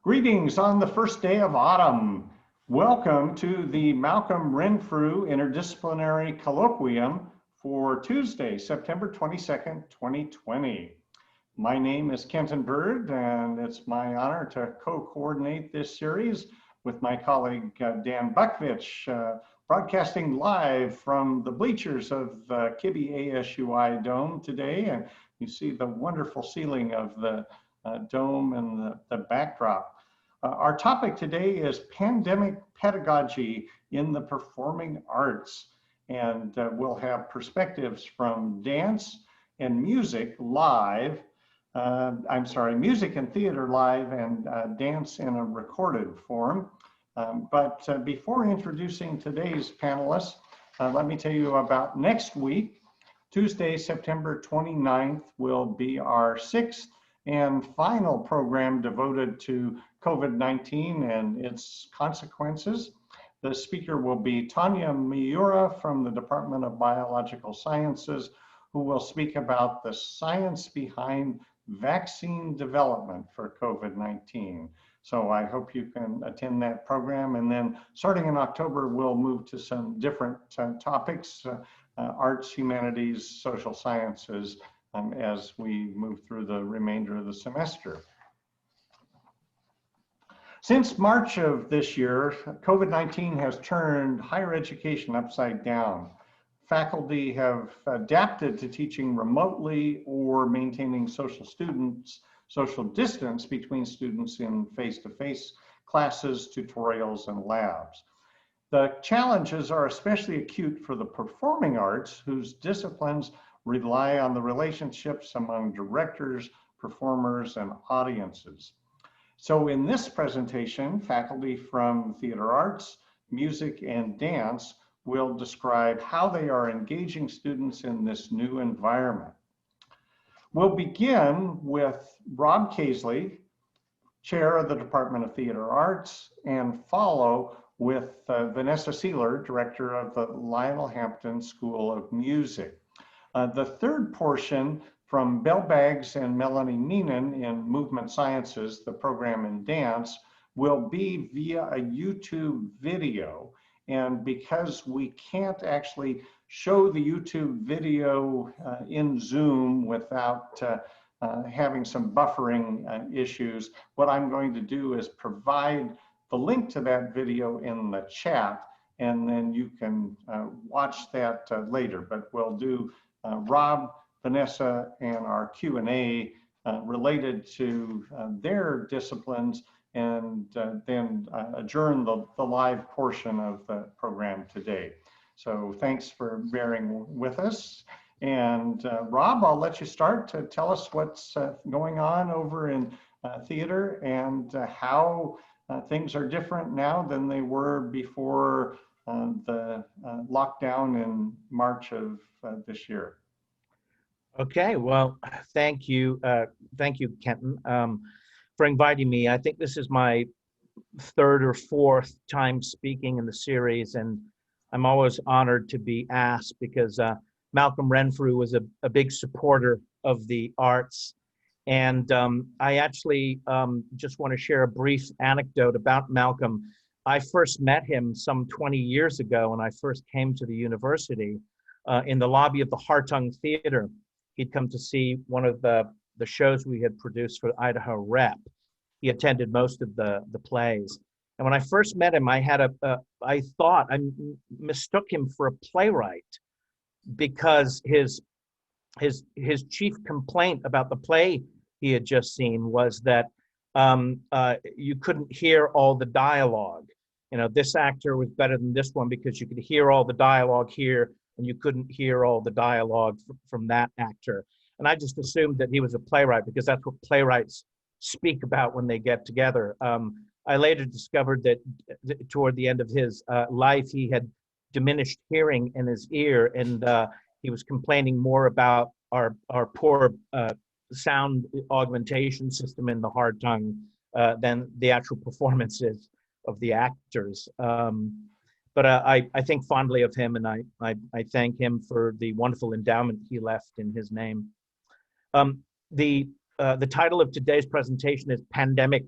Greetings on the first day of autumn. Welcome to the Malcolm Renfrew Interdisciplinary Colloquium for Tuesday, September 22nd, 2020. My name is Kenton Bird, and it's my honor to co-coordinate this series with my colleague Dan Buckvich, broadcasting live from the bleachers of the Kibbe ASUI Dome today. And you see the wonderful ceiling of the dome and the backdrop. Our topic today is pandemic pedagogy in the performing arts, and we'll have perspectives from dance and music live. Music and theater live and dance in a recorded form. But before introducing today's panelists, let me tell you about next week. Tuesday, September 29th will be our 6th and final program devoted to COVID-19 and its consequences. The speaker will be Tanya Miura from the Department of Biological Sciences, who will speak about the science behind vaccine development for COVID-19. So I hope you can attend that program. And then starting in October, we'll move to some different topics, arts, humanities, social sciences, as we move through the remainder of the semester. Since March of this year, COVID-19 has turned higher education upside down. Faculty have adapted to teaching remotely or maintaining social distance between students in face-to-face classes, tutorials, and labs. The challenges are especially acute for the performing arts, whose disciplines rely on the relationships among directors, performers, and audiences. So in this presentation, faculty from theater arts, music, and dance will describe how they are engaging students in this new environment. We'll begin with Rob Caisley, chair of the Department of Theater Arts, and follow with Vanessa Sielert, director of the Lionel Hampton School of Music. The third portion from Bell Baggs and Melanie Meenan in Movement Sciences, the program in dance, will be via a YouTube video. And because we can't actually show the YouTube video in Zoom without having some buffering issues, what I'm going to do is provide the link to that video in the chat, and then you can watch that later. But we'll do Rob, Vanessa, and our Q&A related to their disciplines, and then adjourn the live portion of the program today. So thanks for bearing with us. And Rob, I'll let you start to tell us what's going on over in theater and how things are different now than they were before the lockdown in March of this year. Okay, well, thank you, Kenton, for inviting me. I think this is my third or fourth time speaking in the series, and I'm always honored to be asked because Malcolm Renfrew was a big supporter of the arts. And I actually just want to share a brief anecdote about Malcolm. I first met him some 20 years ago when I first came to the university in the lobby of the Hartung Theater. He'd come to see one of the shows we had produced for Idaho Rep. He attended most of the plays. And when I first met him, I mistook him for a playwright because his chief complaint about the play he had just seen was that you couldn't hear all the dialogue. You know, this actor was better than this one because you could hear all the dialogue here and you couldn't hear all the dialogue from that actor. And I just assumed that he was a playwright because that's what playwrights speak about when they get together. I later discovered that toward the end of his life, he had diminished hearing in his ear, and he was complaining more about our poor sound augmentation system in the Hartung than the actual performances of the actors. But I think fondly of him, and I thank him for the wonderful endowment he left in his name. The title of today's presentation is Pandemic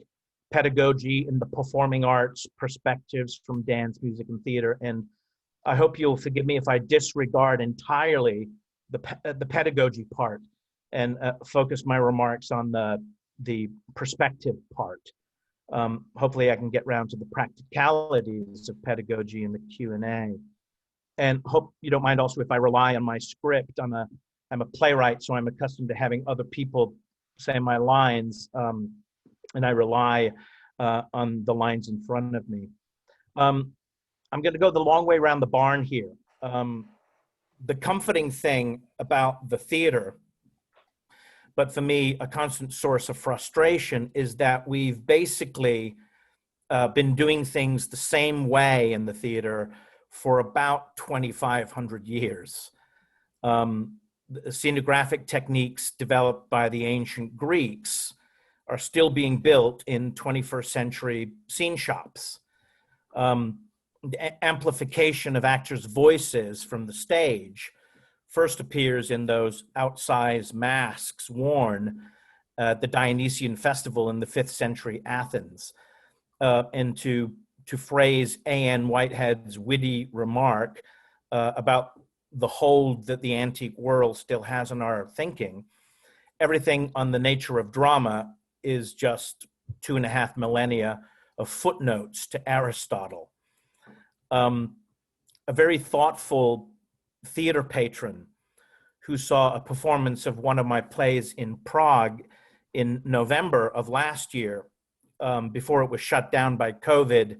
pedagogy in the performing arts, perspectives from dance, music, and theater. And I hope you'll forgive me if I disregard entirely the pedagogy part and focus my remarks on the perspective part. Hopefully I can get around to the practicalities of pedagogy in the Q&A. And hope you don't mind also if I rely on my script. I'm a playwright, so I'm accustomed to having other people say my lines, and I rely on the lines in front of me. I'm going to go the long way around the barn here. The comforting thing about the theater, but for me, a constant source of frustration, is that we've basically been doing things the same way in the theater for about 2,500 years. The scenographic techniques developed by the ancient Greeks are still being built in 21st century scene shops. The amplification of actors' voices from the stage first appears in those outsized masks worn at the Dionysian festival in the 5th century Athens. And to phrase A.N. Whitehead's witty remark about the hold that the antique world still has on our thinking, everything on the nature of drama is just 2.5 millennia of footnotes to Aristotle. A very thoughtful theater patron who saw a performance of one of my plays in Prague in November of last year, before it was shut down by COVID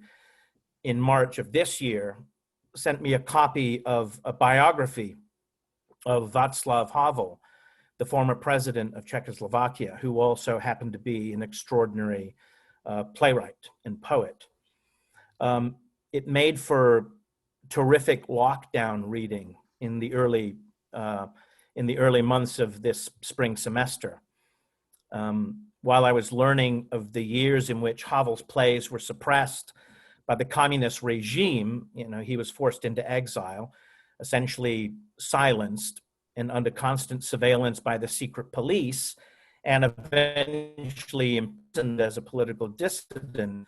in March of this year, sent me a copy of a biography of Václav Havel, the former president of Czechoslovakia, who also happened to be an extraordinary playwright and poet. It made for terrific lockdown reading in the early months of this spring semester. While I was learning of the years in which Havel's plays were suppressed by the communist regime, he was forced into exile, essentially silenced and under constant surveillance by the secret police, and eventually imprisoned as a political dissident,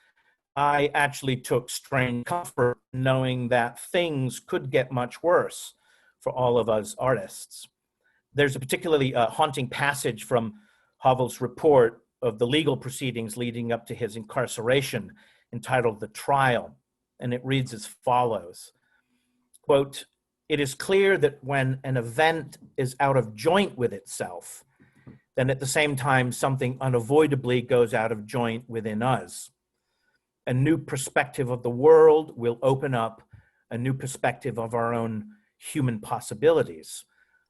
I actually took strange comfort knowing that things could get much worse for all of us artists. There's a particularly haunting passage from Havel's report of the legal proceedings leading up to his incarceration, entitled The Trial, and it reads as follows, quote, "It is clear that when an event is out of joint with itself, then at the same time something unavoidably goes out of joint within us. A new perspective of the world will open up a new perspective of our own human possibilities,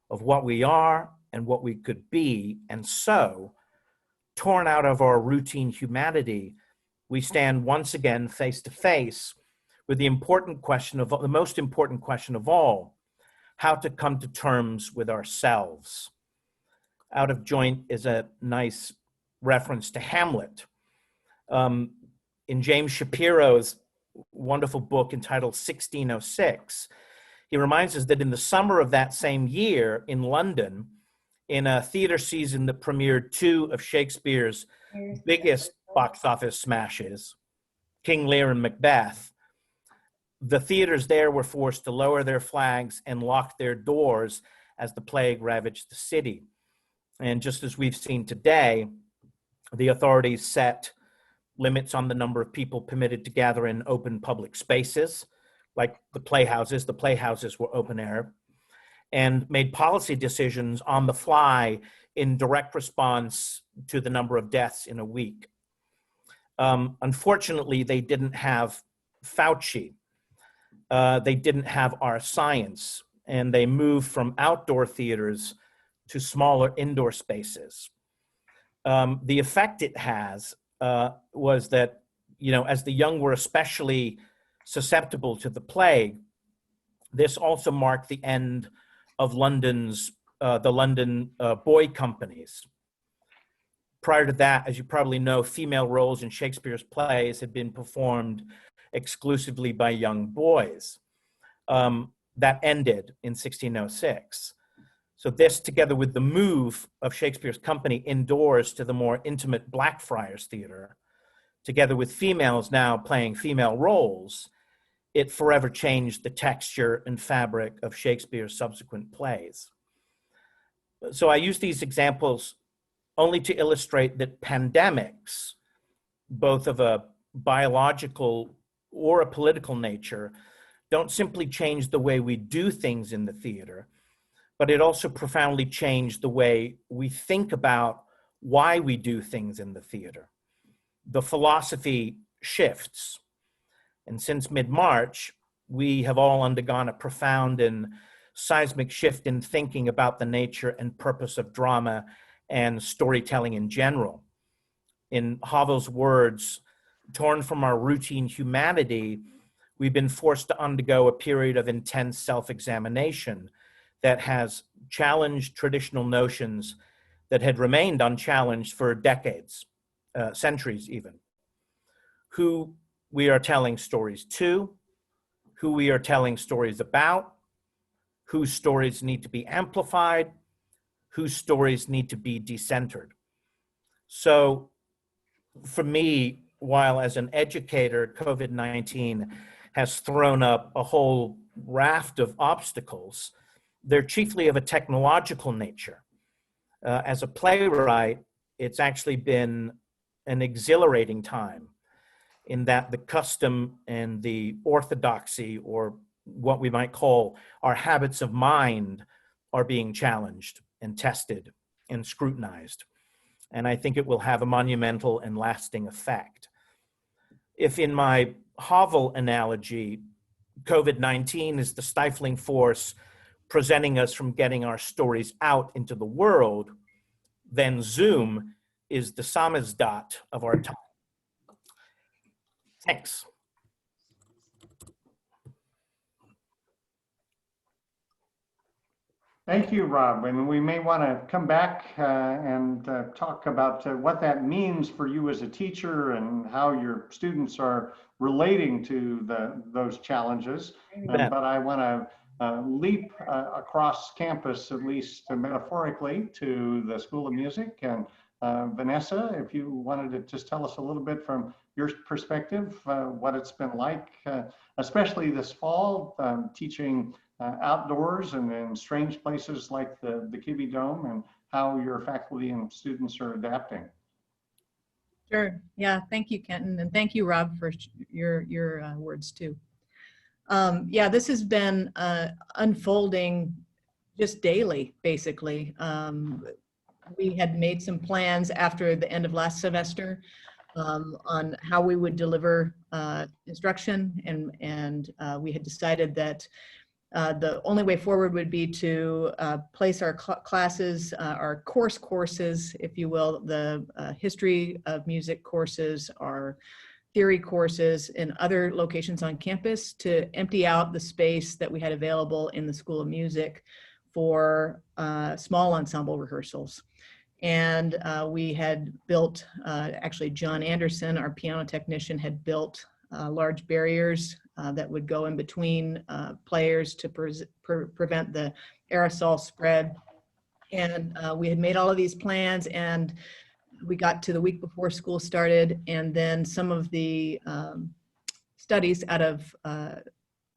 of what we are and what we could be, and so, torn out of our routine humanity, we stand once again face to face with the most important question of all, how to come to terms with ourselves." Out of joint is a nice reference to Hamlet. In James Shapiro's wonderful book entitled 1606, he reminds us that in the summer of that same year in London, in a theater season that premiered 2 of Shakespeare's biggest box office smashes, King Lear and Macbeth, the theaters there were forced to lower their flags and lock their doors as the plague ravaged the city. And just as we've seen today, the authorities set limits on the number of people permitted to gather in open public spaces, like the playhouses. The playhouses were open air, and made policy decisions on the fly in direct response to the number of deaths in a week. Unfortunately, they didn't have Fauci. They didn't have our science, and they moved from outdoor theaters to smaller indoor spaces. The effect it has was that, as the young were especially susceptible to the plague, this also marked the end of the London boy companies. Prior to that, as you probably know, female roles in Shakespeare's plays had been performed exclusively by young boys. That ended in 1606. So this, together with the move of Shakespeare's company indoors to the more intimate Blackfriars Theater, together with females now playing female roles, it forever changed the texture and fabric of Shakespeare's subsequent plays. So I use these examples only to illustrate that pandemics, both of a biological or a political nature, don't simply change the way we do things in the theater, but it also profoundly changed the way we think about why we do things in the theater. The philosophy shifts. And since mid-March, we have all undergone a profound and seismic shift in thinking about the nature and purpose of drama and storytelling in general. In Havel's words, torn from our routine humanity, we've been forced to undergo a period of intense self-examination that has challenged traditional notions that had remained unchallenged for decades, centuries even. Who we are telling stories to, who we are telling stories about, whose stories need to be amplified, whose stories need to be decentered. So for me, while as an educator, COVID-19 has thrown up a whole raft of obstacles, they're chiefly of a technological nature. As a playwright, it's actually been an exhilarating time in that the custom and the orthodoxy, or what we might call our habits of mind, are being challenged and tested and scrutinized. And I think it will have a monumental and lasting effect. If in my Havel analogy, COVID-19 is the stifling force preventing us from getting our stories out into the world, then Zoom is the samizdat of our time. Thanks. Thank you, Rob. And we may want to come back and talk about what that means for you as a teacher and how your students are relating to those challenges. But I want to leap across campus, at least metaphorically, to the School of Music. And Vanessa, if you wanted to just tell us a little bit from your perspective, what it's been like, especially this fall, teaching outdoors and in strange places like the Kibbe Dome, and how your faculty and students are adapting. Sure. Yeah. Thank you, Kenton, and thank you, Rob, for your words too. Yeah, this has been unfolding just daily, basically. We had made some plans after the end of last semester on how we would deliver instruction, and we had decided that the only way forward would be to place our classes, our courses, if you will, the history of music courses, our theory courses in other locations on campus, to empty out the space that we had available in the School of Music for small ensemble rehearsals. And we had built, actually John Anderson, our piano technician, had built large barriers that would go in between players to prevent the aerosol spread. And we had made all of these plans, and we got to the week before school started, and then some of the studies out of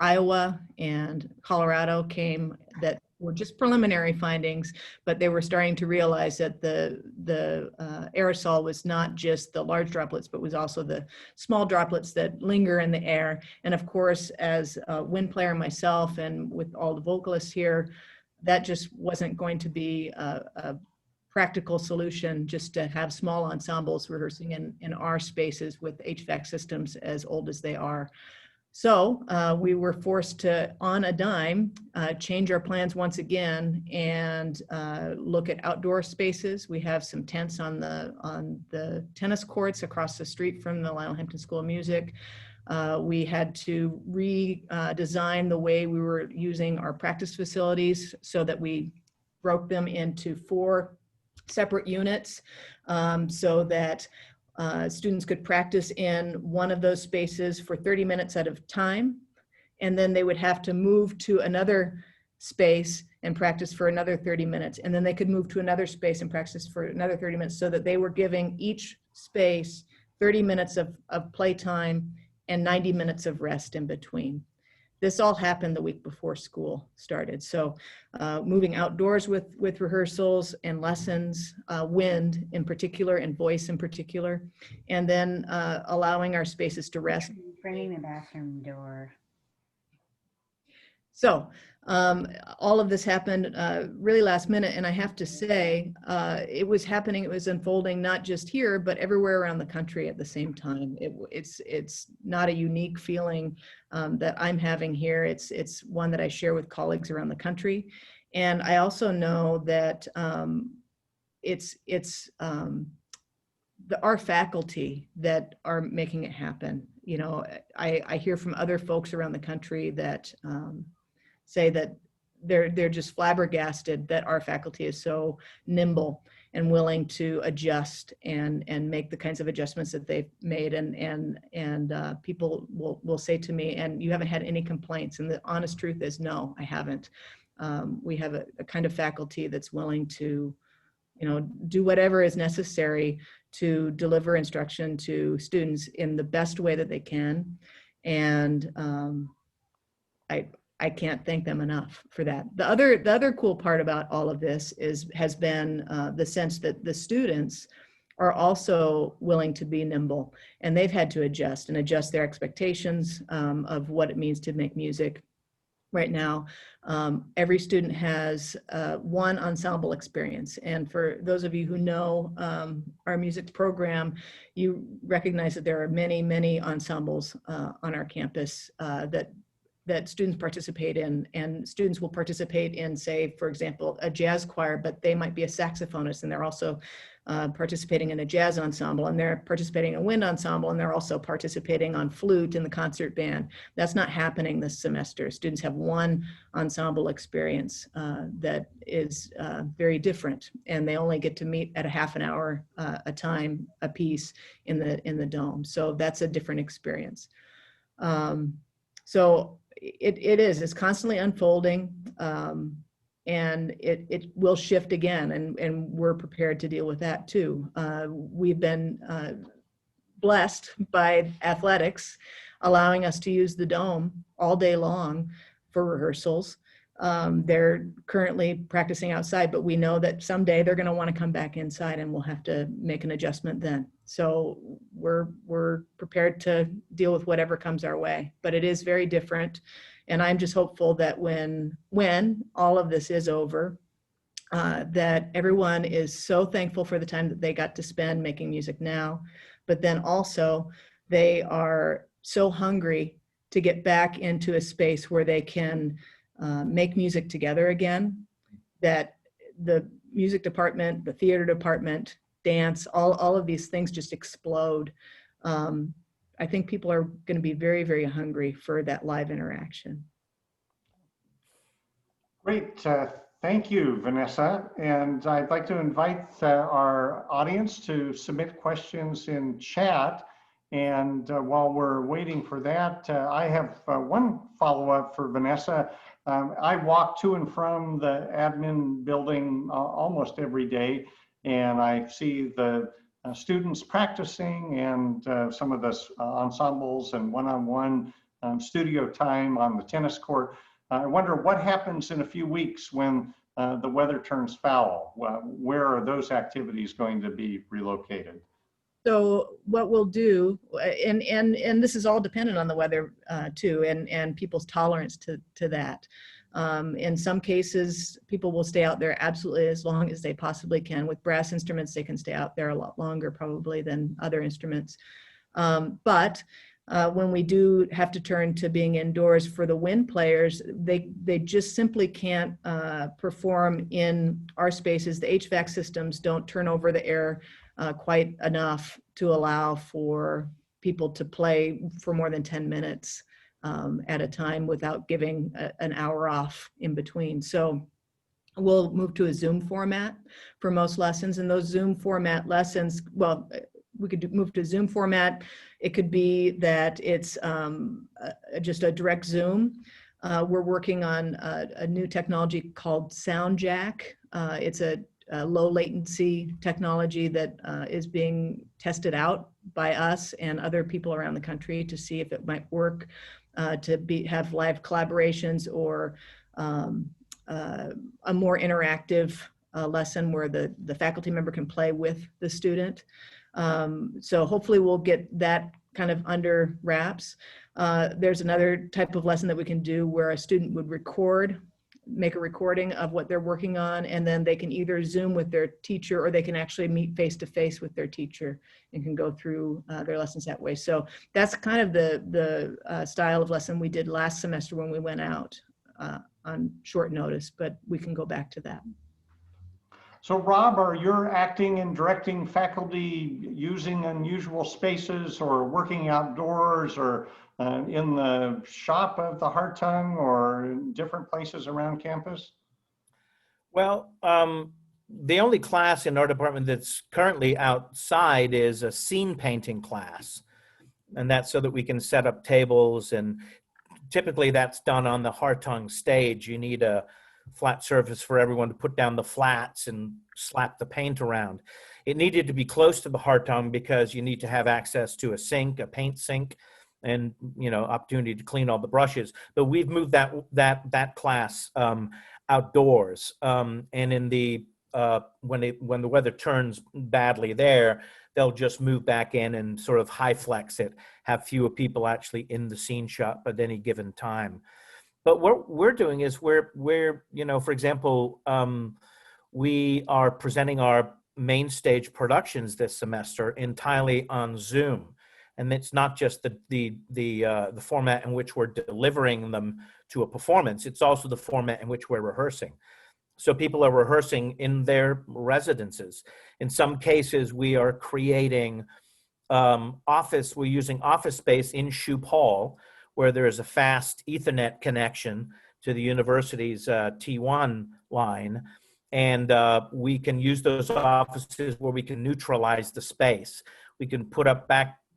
Iowa and Colorado came that were just preliminary findings, but they were starting to realize that the aerosol was not just the large droplets, but was also the small droplets that linger in the air. And of course, as a wind player myself, and with all the vocalists here, that just wasn't going to be a practical solution, just to have small ensembles rehearsing in our spaces with HVAC systems as old as they are. So we were forced to, on a dime, change our plans once again and look at outdoor spaces. We have some tents on the tennis courts across the street from the Lionel Hampton School of Music. We had to redesign the way we were using our practice facilities so that we broke them into 4 separate units so that students could practice in one of those spaces for 30 minutes at a time, and then they would have to move to another space and practice for another 30 minutes, and then they could move to another space and practice for another 30 minutes, so that they were giving each space 30 minutes of playtime, and 90 minutes of rest in between. This all happened the week before school started. So moving outdoors with rehearsals and lessons, wind in particular and voice in particular, and then allowing our spaces to rest. Bringing the bathroom door. So all of this happened really last minute, and I have to say, it was happening, it was unfolding not just here, but everywhere around the country at the same time. It's not a unique feeling that I'm having here. It's one that I share with colleagues around the country. And I also know that our faculty that are making it happen. You know, I hear from other folks around the country that say that they're just flabbergasted that our faculty is so nimble and willing to adjust and make the kinds of adjustments that they've made. And people will say to me, and you haven't had any complaints? And the honest truth is, no, I haven't. We have a kind of faculty that's willing to, you know, do whatever is necessary to deliver instruction to students in the best way that they can. And I can't thank them enough for that. The other cool part about all of this has been the sense that the students are also willing to be nimble, and they've had to adjust their expectations of what it means to make music. Right now, every student has one ensemble experience. And for those of you who know our music program, you recognize that there are many, many ensembles on our campus that students participate in. And students will participate in, say, for example, a jazz choir, but they might be a saxophonist, and they're also participating in a jazz ensemble, and they're participating in a wind ensemble, and they're also participating on flute in the concert band. That's not happening this semester. Students have one ensemble experience that is very different, and they only get to meet at a half an hour a time a piece in the dome. So that's a different experience. So it's constantly unfolding. And it will shift again, and we're prepared to deal with that too. We've been blessed by athletics, allowing us to use the dome all day long for rehearsals. They're currently practicing outside, but we know that someday they're going to want to come back inside, and we'll have to make an adjustment then. So we're prepared to deal with whatever comes our way, but it is very different. And I'm just hopeful that when all of this is over, that everyone is so thankful for the time that they got to spend making music now, but then also they are so hungry to get back into a space where they can make music together again, that the music department, the theater department, dance, all of these things just explode. I think people are going to be very, very hungry for that live interaction. Great. Thank you, Vanessa. And I'd like to invite our audience to submit questions in chat. And while we're waiting for that, I have one follow-up for Vanessa. I walk to and from the admin building almost every day, and I see the students practicing and some of the ensembles and one-on-one studio time on the tennis court. I wonder what happens in a few weeks when the weather turns foul. Where are those activities going to be relocated? So what we'll do, and this is all dependent on the weather too, and people's tolerance to that. In some cases, people will stay out there absolutely as long as they possibly can. With brass instruments, they can stay out there a lot longer probably than other instruments. But when we do have to turn to being indoors for the wind players, they just simply can't perform in our spaces. The HVAC systems don't turn over the air quite enough to allow for people to play for more than 10 minutes at a time without giving an hour off in between. So we'll move to a Zoom format for most lessons, and those Zoom format lessons, well, we could move to Zoom format. It could be that it's just a direct Zoom. We're working on a new technology called SoundJack. It's a low latency technology that is being tested out by us and other people around the country to see if it might work to have live collaborations or a more interactive lesson where the faculty member can play with the student. So hopefully we'll get that kind of under wraps. There's another type of lesson that we can do where a student would make a recording of what they're working on, and then they can either Zoom with their teacher or they can actually meet face-to-face with their teacher and can go through their lessons that way. So that's kind of the style of lesson we did last semester when we went out on short notice, but we can go back to that. So Rob, are you acting and directing faculty using unusual spaces or working outdoors or in the shop of the Hartung or in different places around campus? Well, the only class in our department that's currently outside is a scene painting class. And that's so that we can set up tables, and typically that's done on the Hartung stage. You need a flat surface for everyone to put down the flats and slap the paint around. It needed to be close to the Hartung because you need to have access to a sink, a paint sink, and opportunity to clean all the brushes. But we've moved that class outdoors, and in the when the weather turns badly there, they'll just move back in and sort of high flex it, have fewer people actually in the scene shop at any given time. But what we're doing is we're for example, we are presenting our main stage productions this semester entirely on Zoom. And it's not just the format in which we're delivering them to a performance, it's also the format in which we're rehearsing. So people are rehearsing in their residences. In some cases, we are creating we're using office space in Shoup Hall, where there is a fast Ethernet connection to the university's T1 line. And we can use those offices where we can neutralize the space. We can put up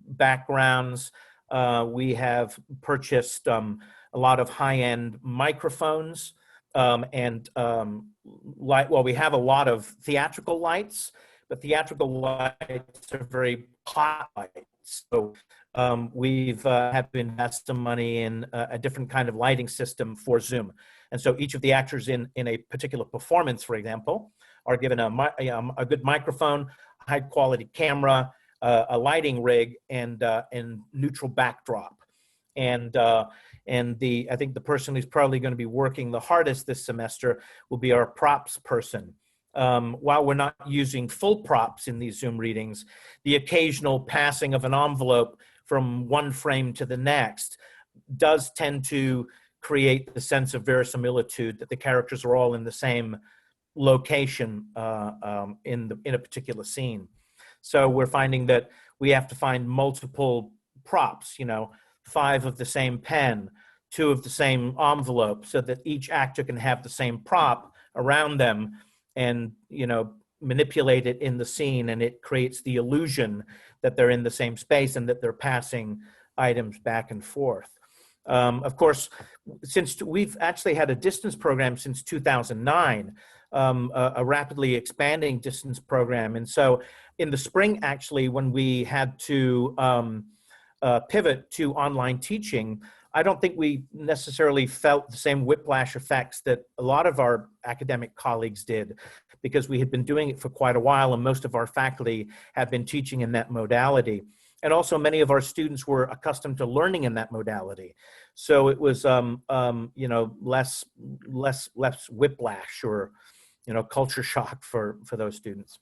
backgrounds. We have purchased a lot of high-end microphones and we have a lot of theatrical lights, but theatrical lights are very hot lights. So we've had to invest some money in a different kind of lighting system for Zoom. And so each of the actors in a particular performance, for example, are given a good microphone, high quality camera, a lighting rig, and neutral backdrop. And I think the person who's probably going to be working the hardest this semester will be our props person. While we're not using full props in these Zoom readings, the occasional passing of an envelope from one frame to the next does tend to create the sense of verisimilitude that the characters are all in the same location in a particular scene. So we're finding that we have to find multiple props, 5 of the same pen, 2 of the same envelope, so that each actor can have the same prop around them and, manipulate it in the scene, and it creates the illusion that they're in the same space and that they're passing items back and forth. Of course, since we've actually had a distance program since 2009, a rapidly expanding distance program. And so in the spring, actually, when we had to pivot to online teaching, I don't think we necessarily felt the same whiplash effects that a lot of our academic colleagues did, because we had been doing it for quite a while and most of our faculty had been teaching in that modality. And also many of our students were accustomed to learning in that modality. So it was, less whiplash or, culture shock for those students.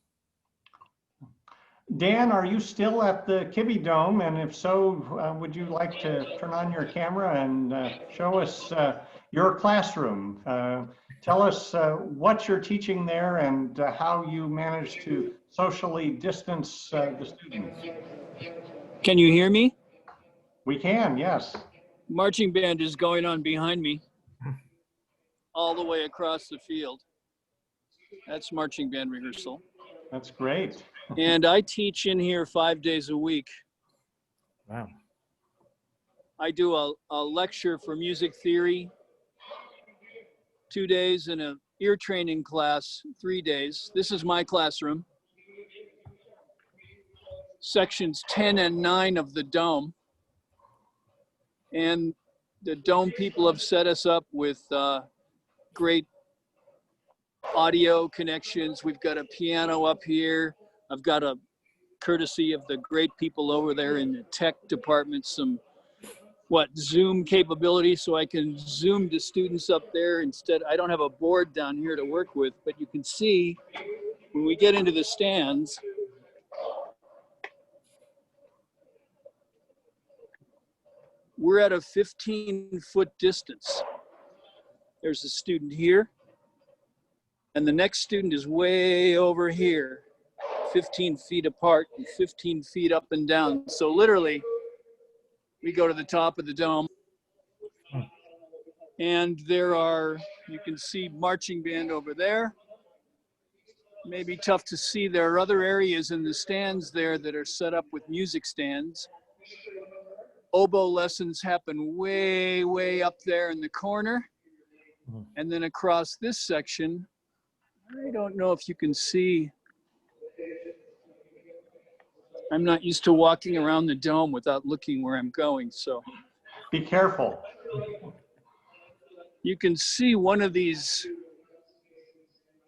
Dan, are you still at the Kibbe Dome? And if so, would you like to turn on your camera and show us your classroom? Tell us what you're teaching there and how you manage to socially distance the students. Can you hear me? We can, yes. Marching band is going on behind me all the way across the field. That's marching band rehearsal. That's great. And I teach in here 5 days a week. Wow. I do a lecture for music theory 2 days and ear training class, 3 days. This is my classroom. Sections 10 and 9 of the dome. And the dome people have set us up with great audio connections. We've got a piano up here. I've got, a courtesy of the great people over there in the tech department, some Zoom capability, so I can Zoom to students up there instead. I don't have a board down here to work with, but you can see when we get into the stands, we're at a 15-foot distance. There's a student here, and the next student is way over here, 15 feet apart and 15 feet up and down. So literally, we go to the top of the dome, and there are, you can see marching band over there. Maybe tough to see. There are other areas in the stands there that are set up with music stands. Oboe lessons happen way, way up there in the corner. And then across this section, I don't know if you can see. I'm not used to walking around the dome without looking where I'm going, so. Be careful. You can see one of these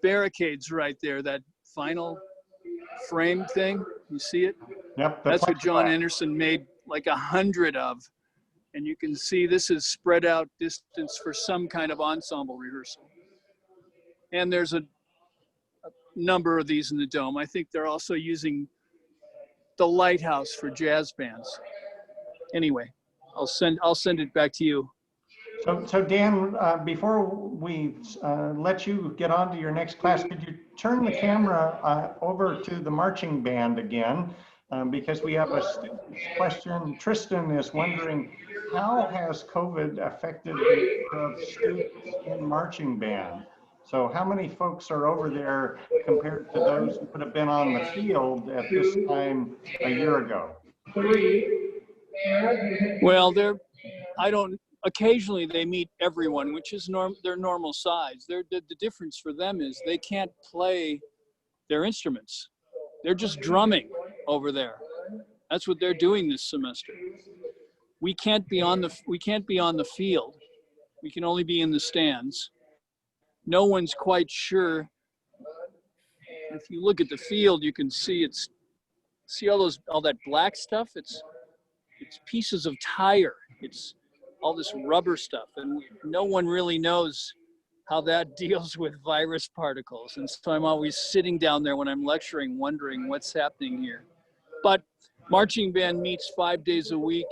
barricades right there, that final frame thing. You see it? Yep. That's what John plexiglass. Anderson made like 100 of. And you can see this is spread out distance for some kind of ensemble rehearsal. And there's a number of these in the dome. I think they're also using the lighthouse for jazz bands. Anyway, I'll send it back to you. So Dan, before we let you get on to your next class, could you turn the camera over to the marching band again? Because we have a student question. Tristan is wondering, how has COVID affected the number of students in marching band? So how many folks are over there compared to those who would have been on the field at this time a year ago? Well, occasionally they meet everyone, which is their normal size. The difference for them is they can't play their instruments. They're just drumming over there. That's what they're doing this semester. We can't be on the field. We can only be in the stands. No one's quite sure. If you look at the field, you can see see all that black stuff? It's pieces of tire. It's all this rubber stuff, and no one really knows how that deals with virus particles. And so I'm always sitting down there when I'm lecturing, wondering what's happening here. But marching band meets 5 days a week,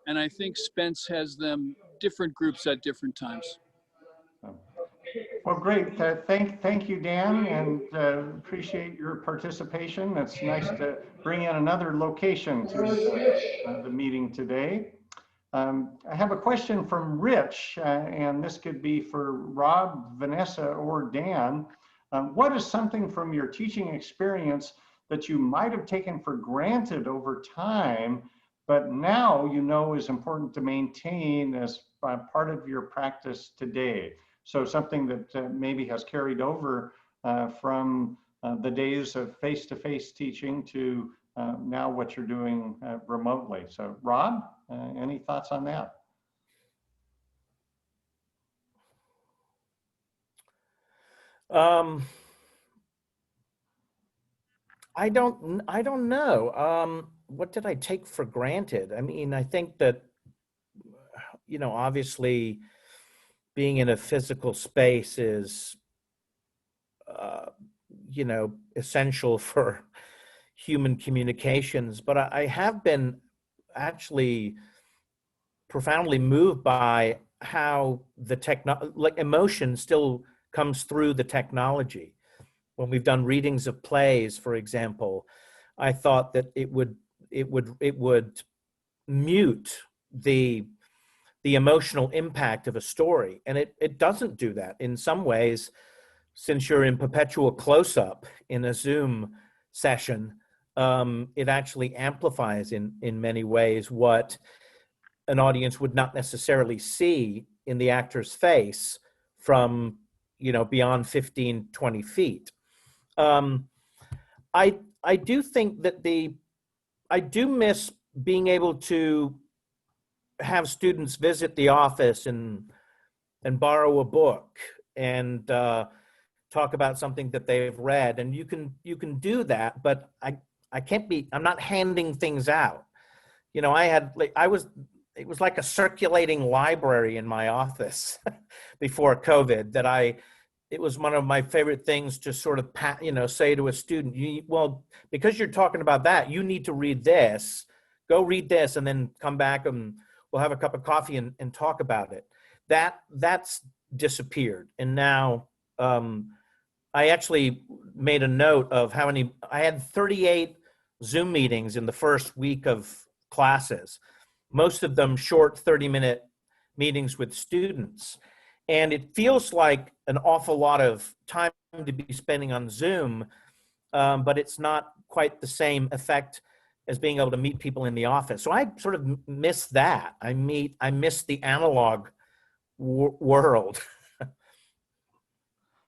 and I think Spence has them different groups at different times. Well, great. Thank you, Dan, and appreciate your participation. It's nice to bring in another location to the meeting today. I have a question from Rich, and this could be for Rob, Vanessa, or Dan. What is something from your teaching experience that you might have taken for granted over time, but now you know is important to maintain as part of your practice today? So something that maybe has carried over from the days of face-to-face teaching to now what you're doing remotely. So Rob, any thoughts on that? I don't know. What did I take for granted? I mean, I think that, obviously being in a physical space is, essential for human communications. But I have been actually profoundly moved by how the emotion still comes through the technology. When we've done readings of plays, for example, I thought that it would mute the emotional impact of a story, and it doesn't do that. In some ways, since you're in perpetual close-up in a Zoom session, it actually amplifies in many ways what an audience would not necessarily see in the actor's face from beyond 15, 20 feet. I do think that I do miss being able to have students visit the office and borrow a book and talk about something that they've read. And you can do that, but I'm not handing things out. It was like a circulating library in my office before COVID it was one of my favorite things to sort of, say to a student, because you're talking about that, you need to read this, go read this, and then come back and we'll have a cup of coffee and talk about it. That's disappeared. And now I actually made a note of I had 38 Zoom meetings in the first week of classes, most of them short 30-minute meetings with students. And it feels like an awful lot of time to be spending on Zoom, but it's not quite the same effect as being able to meet people in the office. So I sort of miss that. I miss the analog world.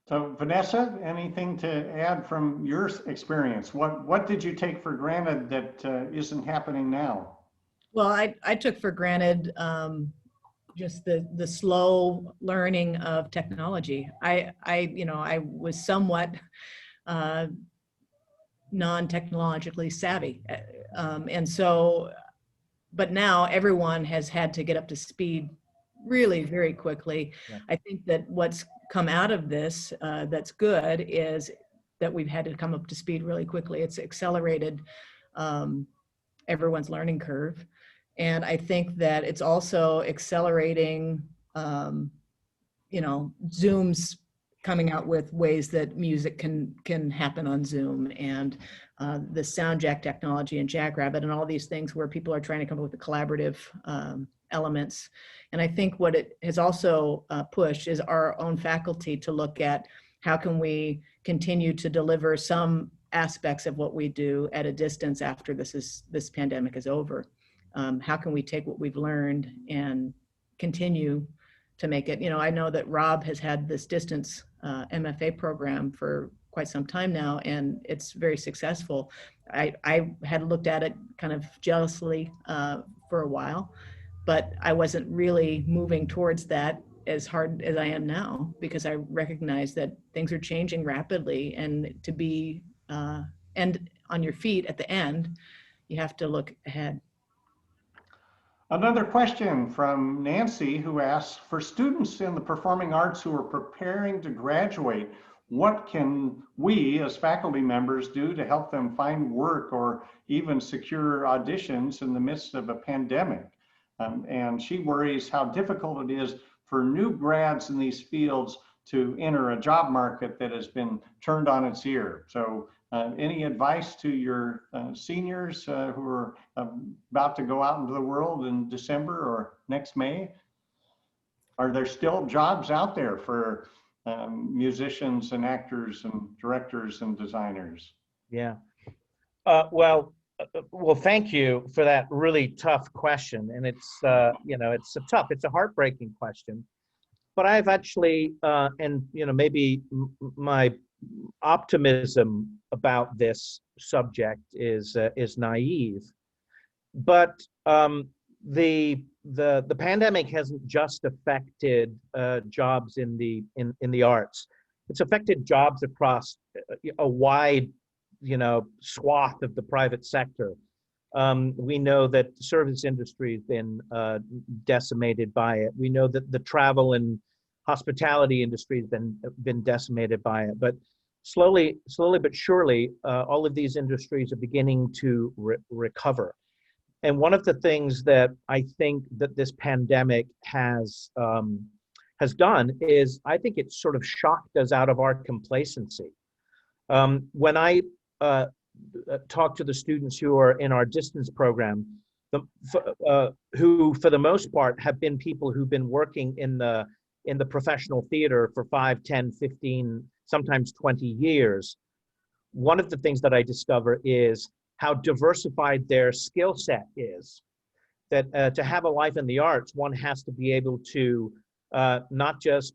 So Vanessa, anything to add from your experience? What did you take for granted that isn't happening now? Well, I took for granted just the slow learning of technology. I was somewhat non-technologically savvy. And so, but now everyone has had to get up to speed really very quickly. Yeah. I think that what's come out of this that's good is that we've had to come up to speed really quickly. It's accelerated everyone's learning curve. And I think that it's also accelerating, Zoom's coming out with ways that music can happen on Zoom, and the sound jack technology and Jackrabbit and all these things where people are trying to come up with the collaborative elements. And I think what it has also pushed is our own faculty to look at how can we continue to deliver some aspects of what we do at a distance after this pandemic is over. How can we take what we've learned and continue to make it, I know that Rob has had this distance MFA program for quite some time now, and it's very successful. I had looked at it kind of jealously for a while, but I wasn't really moving towards that as hard as I am now, because I recognize that things are changing rapidly, and to be and on your feet at the end, you have to look ahead. Another question from Nancy, who asks, for students in the performing arts who are preparing to graduate, what can we as faculty members do to help them find work or even secure auditions in the midst of a pandemic? And she worries how difficult it is for new grads in these fields to enter a job market that has been turned on its ear. So any advice to your seniors who are about to go out into the world in December or next May? Are there still jobs out there for musicians and actors and directors and designers? Yeah. Well, thank you for that really tough question. And it's, it's a heartbreaking question. But I've actually, maybe my optimism about this subject is naive, but the pandemic hasn't just affected jobs in the arts. It's affected jobs across a wide swath of the private sector. We know that the service industry has been decimated by it. We know that the travel and hospitality industry has been decimated by it. But slowly but surely, all of these industries are beginning to recover. And one of the things that I think that this pandemic has done is, I think it's sort of shocked us out of our complacency. When I talk to the students who are in our distance program, who for the most part have been people who've been working in the professional theater for 5, 10, 15, sometimes 20 years, one of the things that I discover is how diversified their skill set is. That to have a life in the arts, one has to be able to not just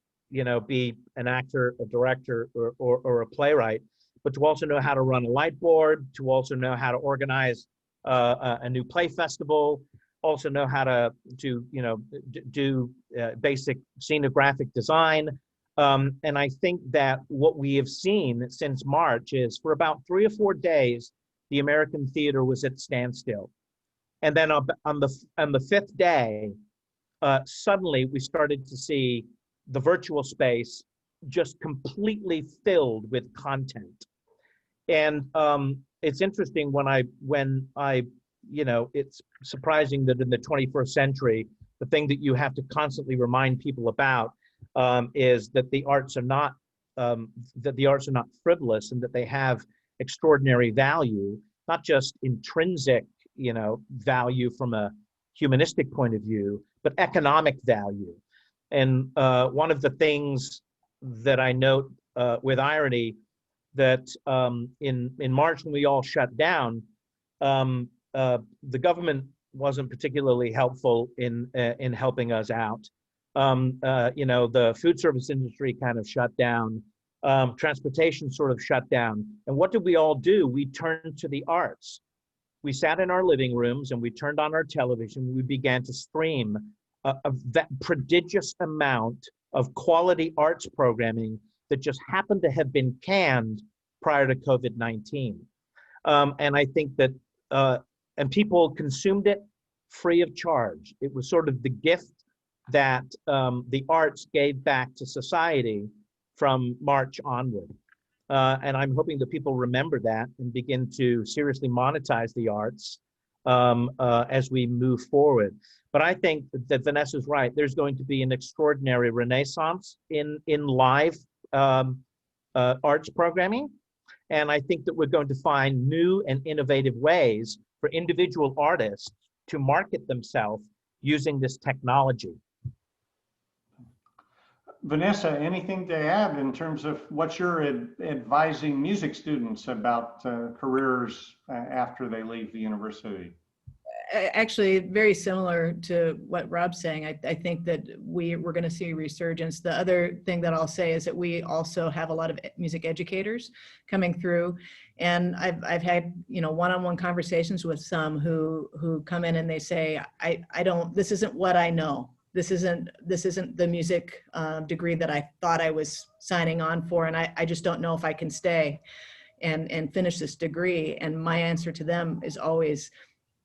be an actor, a director, or a playwright, but to also know how to run a light board, to also know how to organize a new play festival, also know how to do basic scenographic design. And I think that what we have seen since March is for about 3 or 4 days, the American theater was at standstill. And then on the 5th day, suddenly we started to see the virtual space just completely filled with content. And it's interesting when I it's surprising that in the 21st century, the thing that you have to constantly remind people about is that the arts are not frivolous, and that they have extraordinary value, not just intrinsic, value from a humanistic point of view, but economic value. And one of the things that I note with irony, that in March, when we all shut down, the government wasn't particularly helpful in helping us out. The food service industry kind of shut down. Transportation sort of shut down. And what did we all do? We turned to the arts. We sat in our living rooms and we turned on our television. We began to stream that prodigious amount of quality arts programming that just happened to have been canned prior to COVID-19. And I think that, and people consumed it free of charge. It was sort of the gift that the arts gave back to society from March onward. And I'm hoping that people remember that and begin to seriously monetize the arts as we move forward. But I think that Vanessa's right. There's going to be an extraordinary renaissance in live arts programming. And I think that we're going to find new and innovative ways for individual artists to market themselves using this technology. Vanessa, anything to add in terms of what you're advising music students about careers after they leave the university? Actually, very similar to what Rob's saying. I think that we're going to see a resurgence. The other thing that I'll say is that we also have a lot of music educators coming through, and I've had one-on-one conversations with some who come in and they say, this isn't what I know. This isn't the music degree that I thought I was signing on for, and I just don't know if I can stay and finish this degree. And my answer to them is always,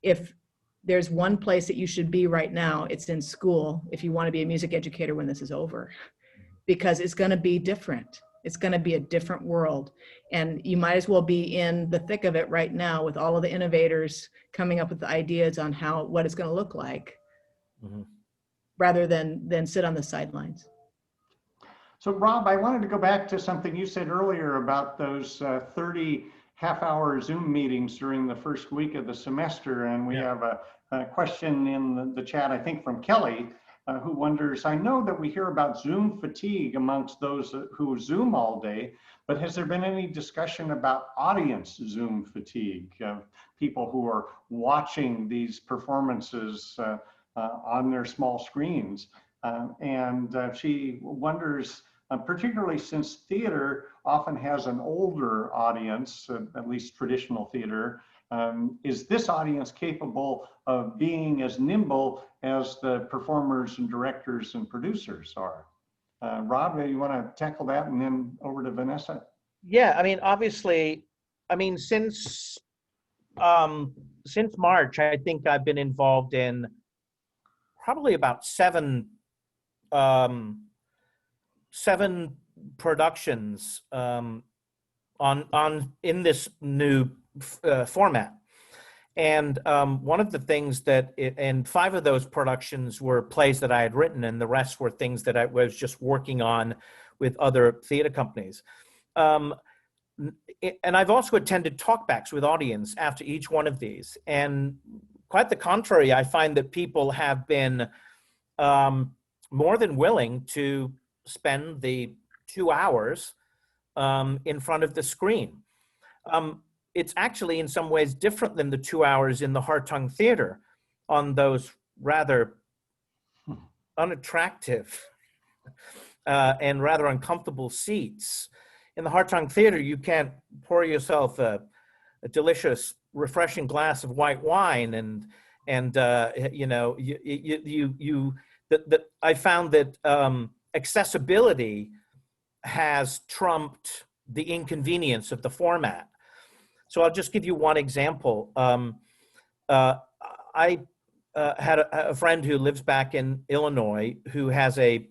if there's one place that you should be right now, it's in school if you want to be a music educator when this is over, because it's going to be different. It's going to be a different world, and you might as well be in the thick of it right now with all of the innovators coming up with the ideas on what it's going to look like. Mm-hmm. Rather than sit on the sidelines. So Rob, I wanted to go back to something you said earlier about those 30 half-hour Zoom meetings during the first week of the semester. And we have a question in the chat, I think from Kelly, who wonders, I know that we hear about Zoom fatigue amongst those who Zoom all day, but has there been any discussion about audience Zoom fatigue, people who are watching these performances on their small screens? And she wonders, particularly since theater often has an older audience, at least traditional theater, is this audience capable of being as nimble as the performers and directors and producers are? Rob, you want to tackle that, and then over to Vanessa? Yeah, I mean, obviously, since March, I think I've been involved in probably about seven productions in this new format. And one of the things and 5 of those productions were plays that I had written, and the rest were things that I was just working on with other theater companies. And I've also attended talkbacks with audience after each one of these. And quite the contrary, I find that people have been more than willing to spend the 2 hours in front of the screen. It's actually in some ways different than the 2 hours in the Hartung Theater on those rather unattractive and rather uncomfortable seats. In the Hartung Theater, you can't pour yourself a delicious, refreshing glass of white wine, and you know, I found that accessibility has trumped the inconvenience of the format. So I'll just give you one example. I had a friend who lives back in Illinois who has a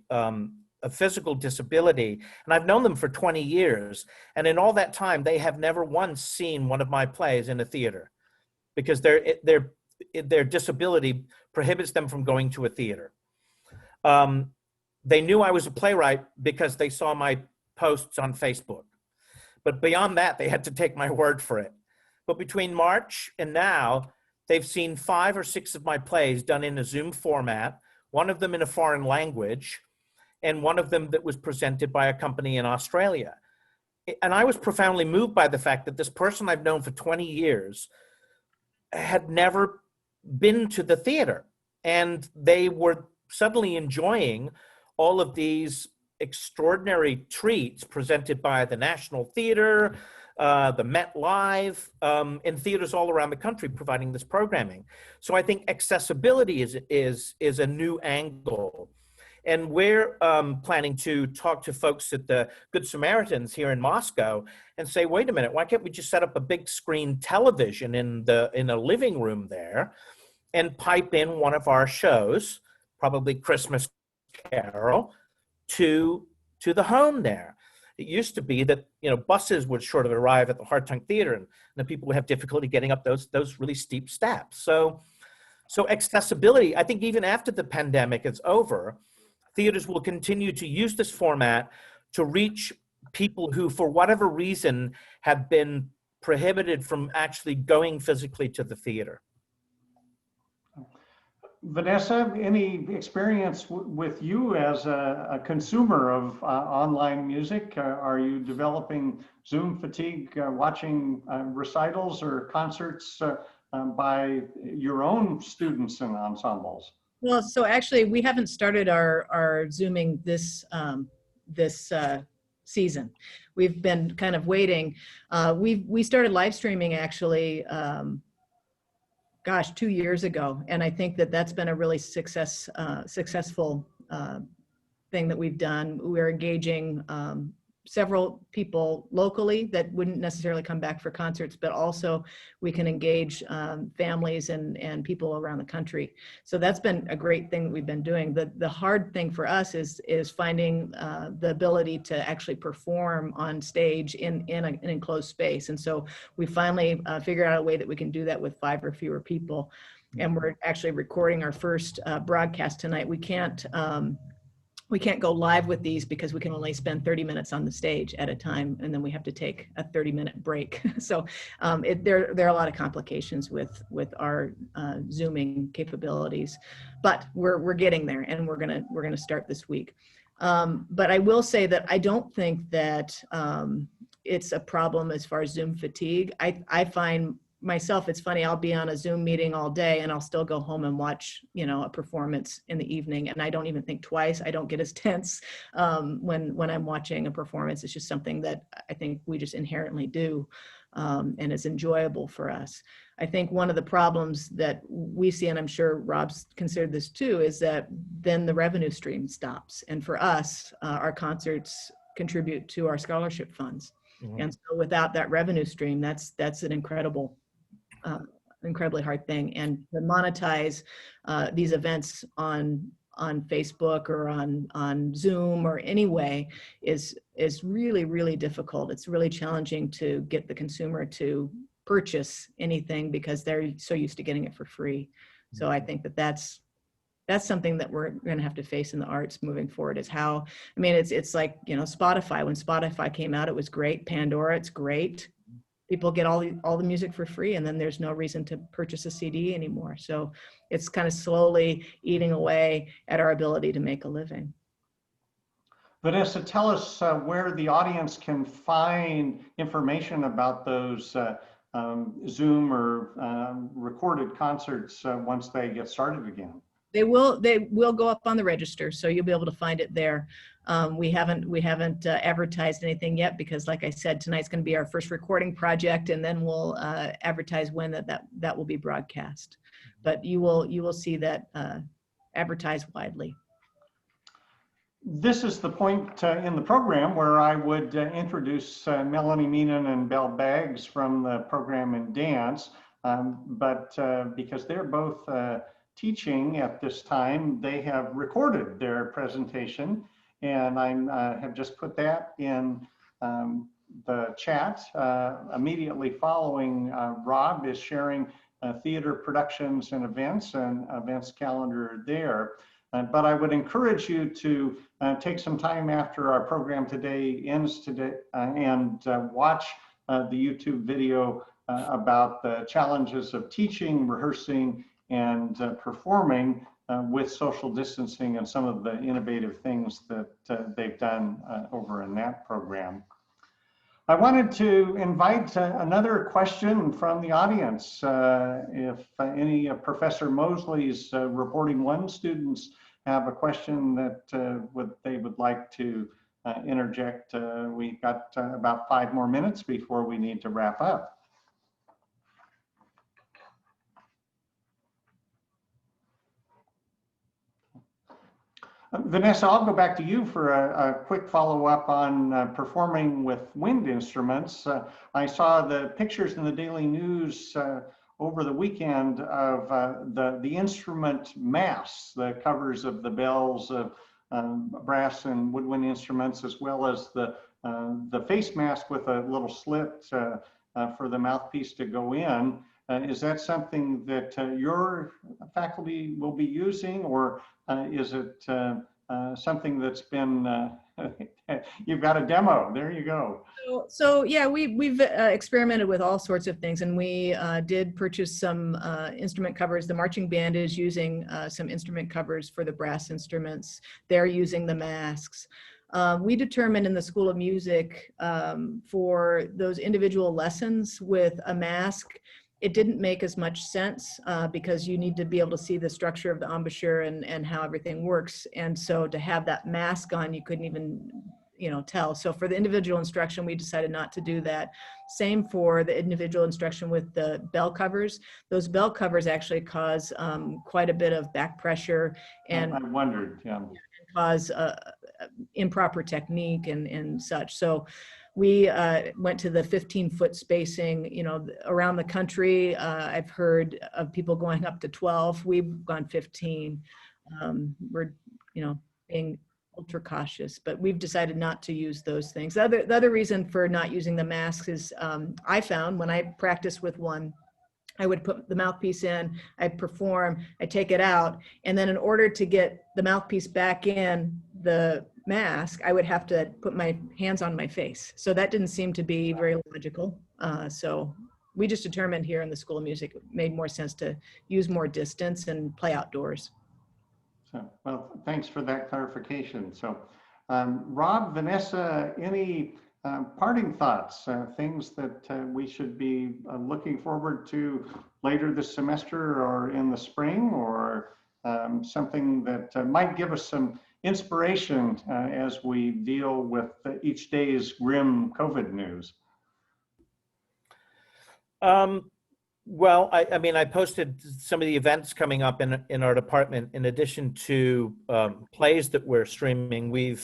physical disability, and I've known them for 20 years. And in all that time, they have never once seen one of my plays in a theater because their disability prohibits them from going to a theater. They knew I was a playwright because they saw my posts on Facebook. But beyond that, they had to take my word for it. But between March and now, they've seen 5 or 6 of my plays done in a Zoom format, one of them in a foreign language, and one of them that was presented by a company in Australia. And I was profoundly moved by the fact that this person I've known for 20 years had never been to the theater. And they were suddenly enjoying all of these extraordinary treats presented by the National Theater, the Met Live, and theaters all around the country providing this programming. So I think accessibility is a new angle. And we're planning to talk to folks at the Good Samaritans here in Moscow and say, wait a minute, why can't we just set up a big screen television in a living room there and pipe in one of our shows, probably Christmas Carol, to the home there. It used to be that, you know, buses would sort of arrive at the Hartung Theater, and the people would have difficulty getting up those really steep steps. So accessibility, I think even after the pandemic is over, theaters will continue to use this format to reach people who, for whatever reason, have been prohibited from actually going physically to the theater. Vanessa, any experience with you as a consumer of online music? Are you developing Zoom fatigue watching recitals or concerts by your own students and ensembles? Well, so actually, we haven't started our Zooming this season. We've been kind of waiting. We started live streaming actually, 2 years ago, and I think that that's been a really successful thing that we've done. We're engaging several people locally that wouldn't necessarily come back for concerts, but also we can engage families and people around the country. So that's been a great thing that we've been doing. The hard thing for us is finding the ability to actually perform on stage in an enclosed space. And so we finally figured out a way that we can do that with 5 or fewer people. And we're actually recording our first broadcast tonight. We can't go live with these because we can only spend 30 minutes on the stage at a time, and then we have to take a 30-minute break. So there are a lot of complications with our Zooming capabilities, but we're getting there, and we're gonna start this week. But I will say that I don't think that it's a problem as far as Zoom fatigue. I find myself, it's funny, I'll be on a Zoom meeting all day and I'll still go home and watch, you know, a performance in the evening, and I don't even think twice. I don't get as tense when I'm watching a performance. It's just something that I think we just inherently do, and it's enjoyable for us. I think one of the problems that we see, and I'm sure Rob's considered this too, is that then the revenue stream stops. And for us, our concerts contribute to our scholarship funds. Mm-hmm. And so without that revenue stream, that's an incredibly hard thing. And to monetize these events on Facebook or on Zoom or any way is really, really difficult. It's really challenging to get the consumer to purchase anything because they're so used to getting it for free. So I think that's something that we're going to have to face in the arts moving forward, is how, I mean, it's like, you know, Spotify. When Spotify came out, it was great. Pandora, it's great. People get all the music for free, and then there's no reason to purchase a CD anymore. So it's kind of slowly eating away at our ability to make a living. Vanessa, tell us where the audience can find information about those Zoom or recorded concerts once they get started again. They will go up on the register, so you'll be able to find it there. We haven't advertised anything yet because, like I said, tonight's going to be our first recording project, and then we'll advertise when that will be broadcast. But you will see that advertised widely. This is the point in the program where I would introduce Melanie Meenan and Belle Baggs from the program in dance. But because they're both teaching at this time, they have recorded their presentation, and I have just put that in the chat. Immediately following, Rob is sharing theater productions and events calendar there. But I would encourage you to take some time after our program today ends today and watch the YouTube video about the challenges of teaching, rehearsing, and performing with social distancing and some of the innovative things that they've done over in that program. I wanted to invite another question from the audience. If any of Professor Mosley's reporting one students have a question that they would like to interject, we've got about 5 more minutes before we need to wrap up. Vanessa, I'll go back to you for a quick follow-up on performing with wind instruments. I saw the pictures in the Daily News over the weekend of the instrument masks, the covers of the bells of brass and woodwind instruments, as well as the face mask with a little slit for the mouthpiece to go in. Is that something that your faculty will be using, or is it something that's been, you've got a demo, there you go. So yeah, we've experimented with all sorts of things, and we did purchase some instrument covers. The marching band is using some instrument covers for the brass instruments. They're using the masks. We determined in the School of Music for those individual lessons with a mask, it didn't make as much sense because you need to be able to see the structure of the embouchure and how everything works. And so to have that mask on, you couldn't even, tell. So for the individual instruction, we decided not to do that. Same for the individual instruction with the bell covers. Those bell covers actually cause quite a bit of back pressure, and I wondered, yeah. Cause improper technique and such. So we went to the 15-foot spacing, around the country. I've heard of people going up to 12. We've gone 15. We're, being ultra cautious, but we've decided not to use those things. The other reason for not using the masks is I found when I practiced with one, I would put the mouthpiece in, I'd perform, I'd take it out, and then in order to get the mouthpiece back in the mask, I would have to put my hands on my face. So that didn't seem to be very logical. So we just determined here in the School of Music, it made more sense to use more distance and play outdoors. So, well, thanks for that clarification. So, Rob, Vanessa, any parting thoughts, things that we should be looking forward to later this semester or in the spring, or something that might give us some inspiration as we deal with each day's grim COVID news? Well, I mean, I posted some of the events coming up in our department. In addition to plays that we're streaming, we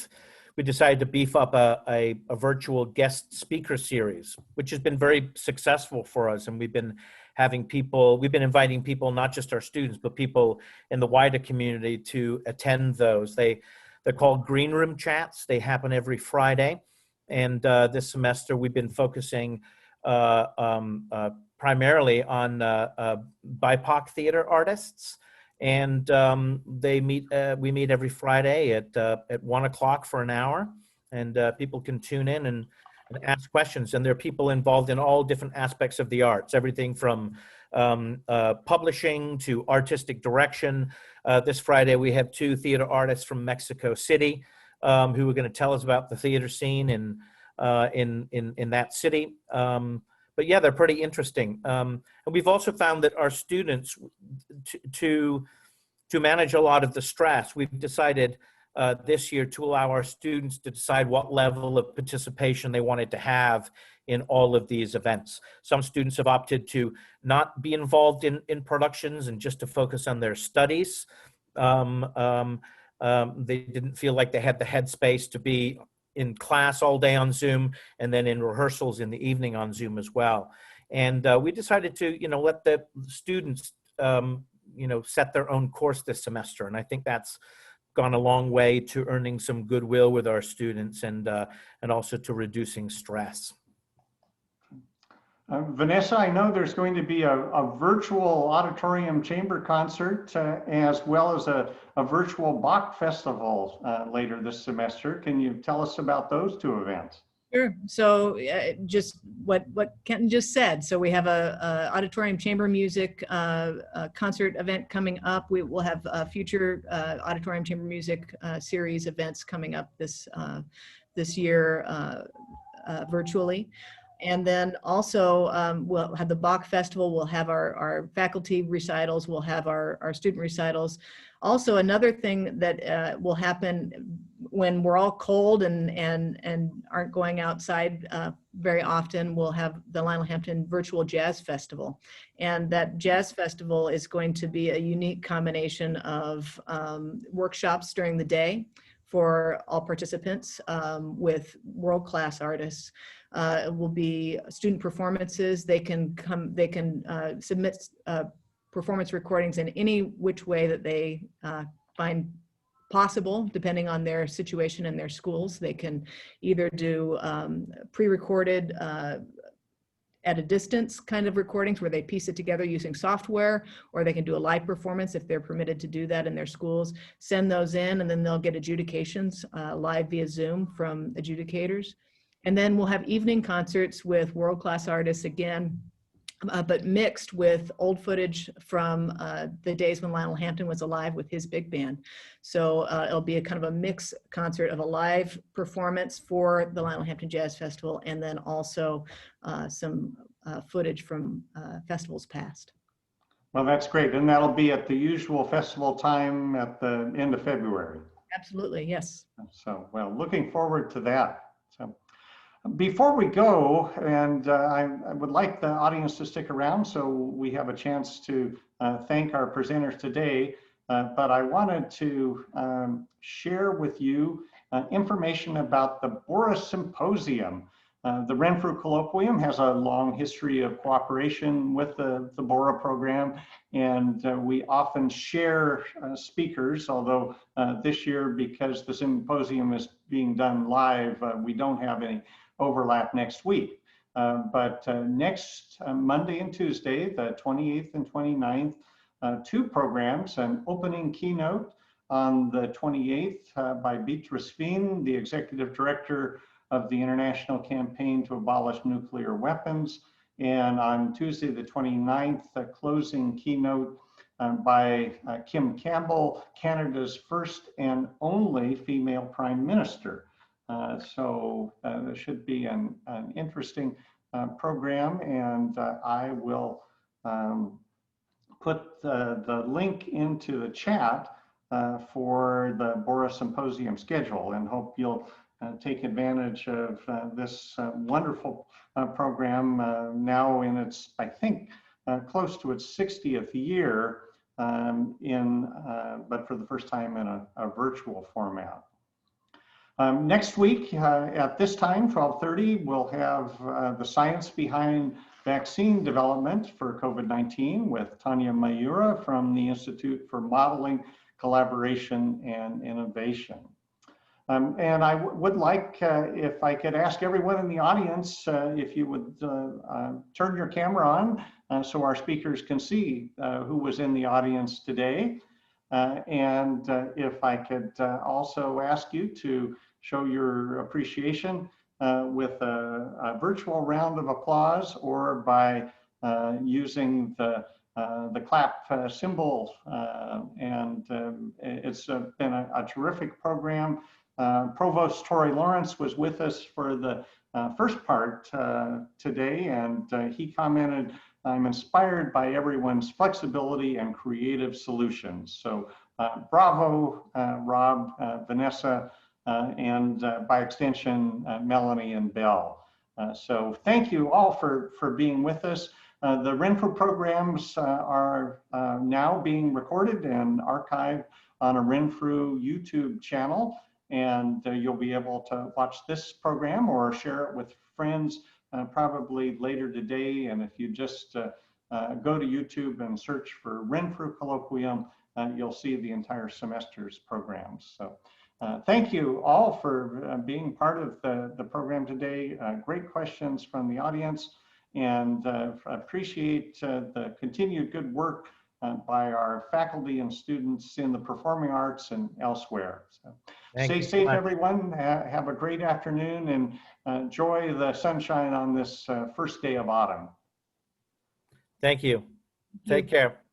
decided to beef up a virtual guest speaker series, which has been very successful for us. And we've been inviting people, not just our students, but people in the wider community to attend those. They're called green room chats. They happen every Friday. And this semester we've been focusing primarily on BIPOC theater artists. And we meet every Friday at 1 o'clock for an hour, and people can tune in and ask questions. And there are people involved in all different aspects of the arts, everything from publishing to artistic direction. This Friday we have 2 theater artists from Mexico City who are going to tell us about the theater scene in that city. But yeah, they're pretty interesting. And we've also found that our students, to manage a lot of the stress, we've decided this year to allow our students to decide what level of participation they wanted to have in all of these events. Some students have opted to not be involved in productions and just to focus on their studies. They didn't feel like they had the headspace to be in class all day on Zoom and then in rehearsals in the evening on Zoom as well. And we decided to, let the students, set their own course this semester. And I think that's gone a long way to earning some goodwill with our students and also to reducing stress. Vanessa, I know there's going to be a virtual auditorium chamber concert as well as a virtual Bach festival later this semester. Can you tell us about those two events? Sure. So just what Kenton just said. So we have a auditorium chamber music concert event coming up. We will have future auditorium chamber music series events coming up this year virtually. And then also we'll have the Bach Festival, we'll have our faculty recitals, we'll have our student recitals. Also, another thing that will happen when we're all cold and aren't going outside very often, we'll have the Lionel Hampton Virtual Jazz Festival. And that Jazz Festival is going to be a unique combination of workshops during the day for all participants with world-class artists. It will be student performances. They can submit performance recordings in any which way that they find possible, depending on their situation and their schools. They can either do pre-recorded at a distance kind of recordings where they piece it together using software, or they can do a live performance if they're permitted to do that in their schools, send those in, and then they'll get adjudications live via Zoom from adjudicators. And then we'll have evening concerts with world-class artists again, but mixed with old footage from the days when Lionel Hampton was alive with his big band. So it'll be a kind of a mix concert of a live performance for the Lionel Hampton Jazz Festival, and then also some footage from festivals past. Well, that's great. And that'll be at the usual festival time at the end of February. Absolutely, yes. So, well, looking forward to that. So, before we go, and I would like the audience to stick around so we have a chance to thank our presenters today, but I wanted to share with you information about the Borah Symposium. The Renfrew Colloquium has a long history of cooperation with the Borah program, and we often share speakers, although this year, because the symposium is being done live, we don't have any overlap next week. But next Monday and Tuesday, the 28th and 29th, two programs, an opening keynote on the 28th by Beatrice Fien, the Executive Director of the International Campaign to Abolish Nuclear Weapons. And on Tuesday, the 29th, a closing keynote by Kim Campbell, Canada's first and only female Prime Minister. So there should be an interesting program, and I will put the link into the chat for the Borah Symposium schedule, and hope you'll take advantage of this wonderful program now in its, I think, close to its 60th year, but for the first time in a virtual format. Next week at this time, 12:30, we'll have the science behind vaccine development for COVID-19 with Tanya Mayura from the Institute for Modeling, Collaboration, and Innovation. And I would like, if I could ask everyone in the audience, if you would turn your camera on so our speakers can see who was in the audience today. And if I could also ask you to show your appreciation with a virtual round of applause, or by using the clap symbol. And it's been a terrific program. Provost Tori Lawrence was with us for the first part today, and he commented, "I'm inspired by everyone's flexibility and creative solutions." So Bravo, Rob, Vanessa, and by extension, Melanie and Belle. So thank you all for being with us. The Renfrew programs are now being recorded and archived on a Renfrew YouTube channel, and you'll be able to watch this program or share it with friends probably later today. And if you just go to YouTube and search for Renfrew Colloquium, you'll see the entire semester's programs. So thank you all for being part of the program today. Great questions from the audience, and appreciate the continued good work by our faculty and students in the performing arts and elsewhere. So stay safe, everyone. Have a great afternoon, and enjoy the sunshine on this first day of autumn. Thank you. Take care.